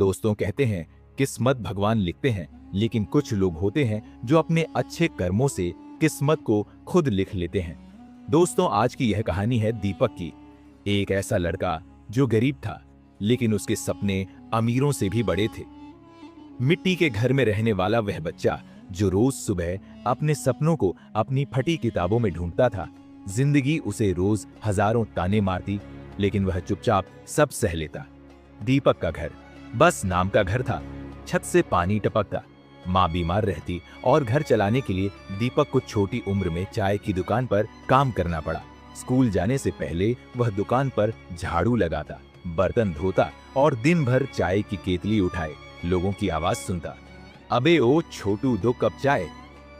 दोस्तों कहते हैं किस्मत भगवान लिखते हैं, लेकिन कुछ लोग होते हैं जो अपने अच्छे कर्मों से किस्मत को खुद लिख लेते हैं। दोस्तों, आज की यह कहानी है दीपक की। एक ऐसा लड़का जो गरीब था, लेकिन उसके सपने अमीरों से भी बड़े थे। मिट्टी के घर में रहने वाला वह बच्चा जो रोज सुबह अपने सपनों को अपनी फटी किताबों में ढूंढता था। जिंदगी उसे रोज हजारों ताने मारती, लेकिन वह चुपचाप सब सह लेता। दीपक का घर बस नाम का घर था। छत से पानी टपकता, माँ बीमार रहती और घर चलाने के लिए दीपक को छोटी उम्र में चाय की दुकान पर काम करना पड़ा। स्कूल जाने से पहले वह दुकान पर झाड़ू लगाता, बर्तन धोता और दिन भर चाय की केतली उठाए लोगों की आवाज सुनता। अबे ओ छोटू, 2 कप चाय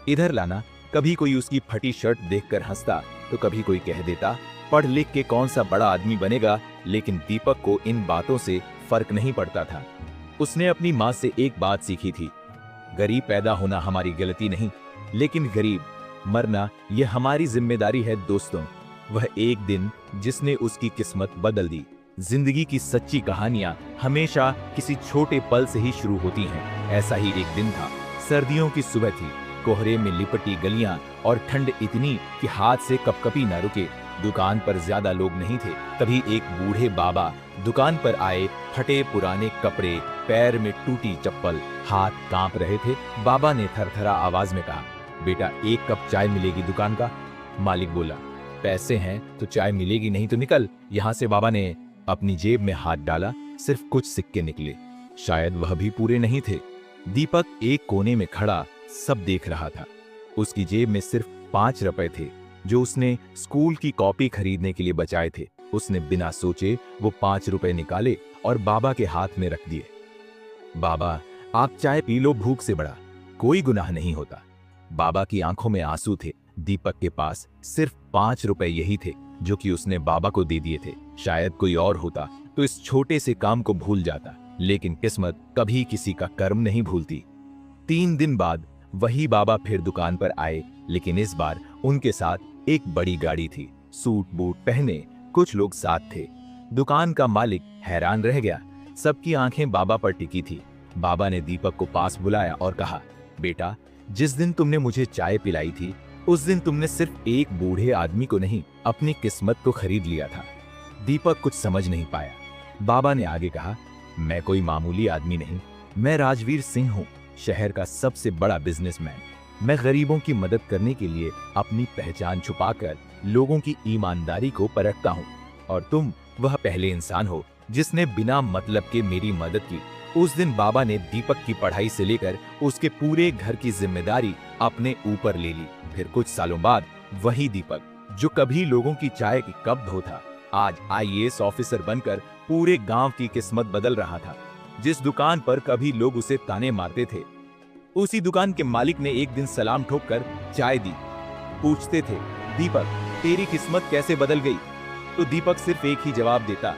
इधर लाना। कभी कोई उसकी फटी शर्ट देखकर हंसता तो कभी कोई कह देता पढ़ लिख के कौन सा बड़ा आदमी बनेगा। लेकिन दीपक को इन बातों से फर्क नहीं पड़ता था। उसने अपनी माँ से एक बात सीखी थी, गरीब पैदा होना हमारी गलती नहीं, लेकिन गरीब मरना यह हमारी जिम्मेदारी है। दोस्तों, वह एक दिन जिसने उसकी किस्मत बदल दी। जिंदगी की सच्ची कहानियां हमेशा किसी छोटे पल से ही शुरू होती हैं। ऐसा ही एक दिन था। सर्दियों की सुबह थी, कोहरे में लिपटी गलियां और ठंड इतनी कि हाथ से कपकपी न रुके। दुकान पर ज्यादा लोग नहीं थे। तभी एक बूढ़े बाबा दुकान पर आए। फटे पुराने कपड़े, पैर में टूटी चप्पल, हाथ कांप रहे थे। बाबा ने थरथरा आवाज में कहा, बेटा 1 कप चाय मिलेगी दुकान का? मालिक बोला, पैसे हैं तो चाय मिलेगी, नहीं तो निकल यहाँ से। बाबा ने अपनी जेब में हाथ डाला, सिर्फ कुछ सिक्के निकले। शायद वह भी पूरे नहीं थे। दीपक एक कोने में खड़ा सब देख रहा था। उसकी जेब में सिर्फ 5 रुपए थे, जो उसने स्कूल की कॉपी खरीदने के लिए बचाए थे। उसने बिना सोचे वो 5 रुपए निकाले और बाबा के हाथ में रख दिए। बाबा, आप चाय पी लो, भूख से बड़ा कोई गुनाह नहीं होता। बाबा की आंखों में आंसू थे। दीपक के पास सिर्फ 5 रुपए यही थे, जो कि उसने बाबा को दे दिए थे। शायद कोई और होता तो इस छोटे से काम को भूल जाता, लेकिन किस्मत कभी किसी का कर्म नहीं भूलती। 3 दिन बाद वही बाबा फिर दुकान पर आए, लेकिन इस बार उनके साथ एक बड़ी गाड़ी थी। सूट बूट पहने कुछ लोग साथ थे। दुकान का मालिक हैरान रह गया। सबकी आंखें बाबा पर टिकी थी। बाबा ने दीपक को पास बुलाया और कहा, बेटा, जिस दिन तुमने मुझे चाय पिलाई थी, उस दिन तुमने सिर्फ एक बूढ़े आदमी को नहीं, अपनी किस्मत को खरीद लिया था। दीपक कुछ समझ नहीं पाया। बाबा ने आगे कहा, मैं कोई मामूली आदमी नहीं, मैं राजवीर सिंह हूँ, शहर का सबसे बड़ा बिजनेसमैन। मैं गरीबों की मदद करने के लिए अपनी पहचान छुपाकर लोगों की ईमानदारी को परखता हूँ, और तुम वह पहले इंसान हो जिसने बिना मतलब के मेरी मदद की। उस दिन बाबा ने दीपक की पढ़ाई से लेकर उसके पूरे घर की जिम्मेदारी अपने ऊपर ले ली। फिर कुछ सालों बाद वही दीपक जो कभी लोगों की चाय की कप धोता, आज IAS ऑफिसर बनकर पूरे गांव की किस्मत बदल रहा था। जिस दुकान पर कभी लोग उसे ताने मारते थे, उसी दुकान के मालिक ने एक दिन सलाम ठोककर चाय दी। पूछते थे, दीपक, तेरी किस्मत कैसे बदल गई? तो दीपक सिर्फ एक ही जवाब देता,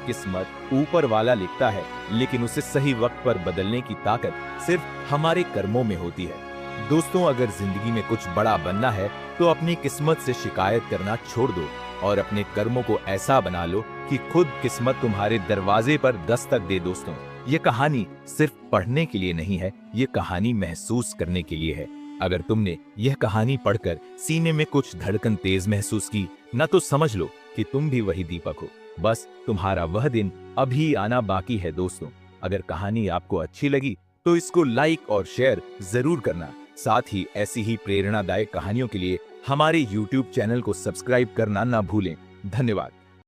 किस्मत ऊपर वाला लिखता है, लेकिन उसे सही वक्त पर बदलने की ताकत सिर्फ हमारे कर्मों में होती है। दोस्तों, अगर जिंदगी में कुछ बड़ा बनना है तो अपनी किस्मत से शिकायत करना छोड़ दो और अपने कर्मों को ऐसा बना लो कि खुद किस्मत तुम्हारे दरवाजे पर दस्तक दे। दोस्तों, ये कहानी सिर्फ पढ़ने के लिए नहीं है, ये कहानी महसूस करने के लिए है। अगर तुमने यह कहानी पढ़कर सीने में कुछ धड़कन तेज महसूस की ना, तो समझ लो कि तुम भी वही दीपक हो। बस तुम्हारा वह दिन अभी आना बाकी है। दोस्तों, अगर कहानी आपको अच्छी लगी तो इसको लाइक और शेयर जरूर करना। साथ ही ऐसी ही प्रेरणादायक कहानियों के लिए हमारे YouTube चैनल को सब्सक्राइब करना ना भूलें। धन्यवाद।